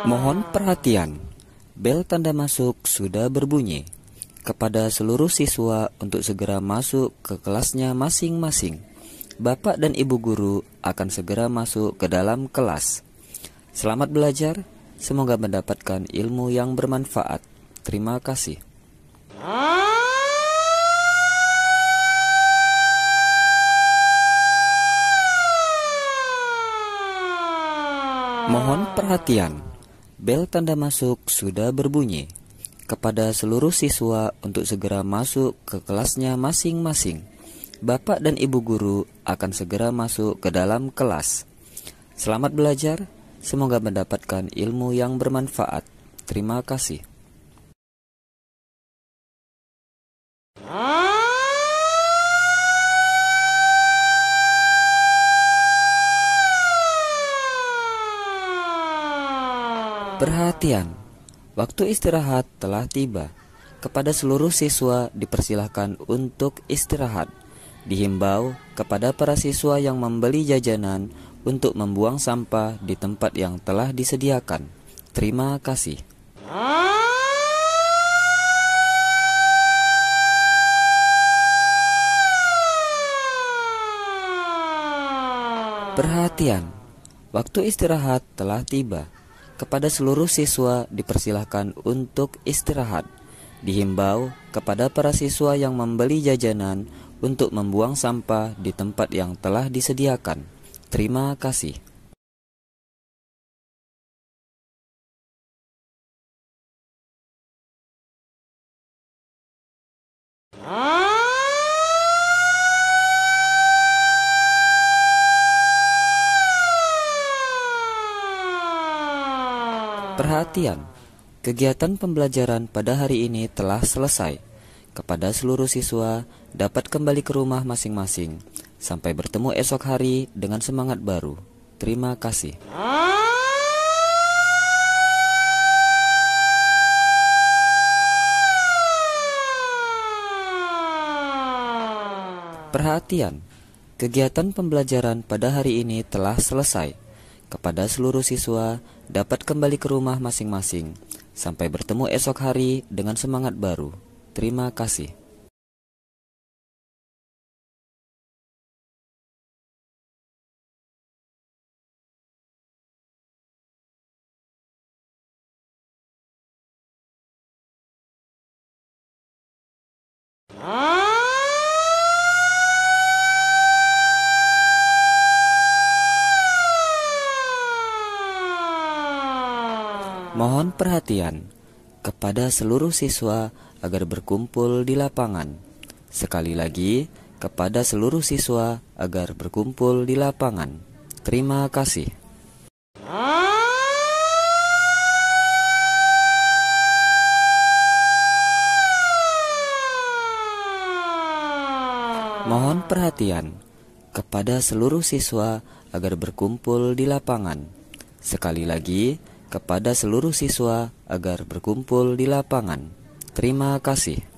Mohon perhatian, bel tanda masuk sudah berbunyi. Kepada seluruh siswa untuk segera masuk ke kelasnya masing-masing. Bapak dan Ibu guru akan segera masuk ke dalam kelas. Selamat belajar, semoga mendapatkan ilmu yang bermanfaat. Terima kasih. Mohon perhatian, bel tanda masuk sudah berbunyi. Kepada seluruh siswa untuk segera masuk ke kelasnya masing-masing. Bapak dan Ibu guru akan segera masuk ke dalam kelas. Selamat belajar, semoga mendapatkan ilmu yang bermanfaat. Terima kasih. Perhatian, waktu istirahat telah tiba. Kepada seluruh siswa dipersilahkan untuk istirahat. Dihimbau kepada para siswa yang membeli jajanan untuk membuang sampah di tempat yang telah disediakan. Terima kasih. Perhatian, waktu istirahat telah tiba. Kepada seluruh siswa dipersilahkan untuk istirahat. Dihimbau kepada para siswa yang membeli jajanan untuk membuang sampah di tempat yang telah disediakan. Terima kasih. Perhatian, kegiatan pembelajaran pada hari ini telah selesai. Kepada seluruh siswa dapat kembali ke rumah masing-masing. Sampai bertemu esok hari dengan semangat baru. Terima kasih. Perhatian, kegiatan pembelajaran pada hari ini telah selesai. Kepada seluruh siswa dapat kembali ke rumah masing-masing. Sampai bertemu esok hari dengan semangat baru. Terima kasih. Mohon perhatian kepada seluruh siswa agar berkumpul di lapangan. Sekali lagi, kepada seluruh siswa agar berkumpul di lapangan. Terima kasih. Mohon perhatian kepada seluruh siswa agar berkumpul di lapangan. Sekali lagi, kepada seluruh siswa agar berkumpul di lapangan. Terima kasih.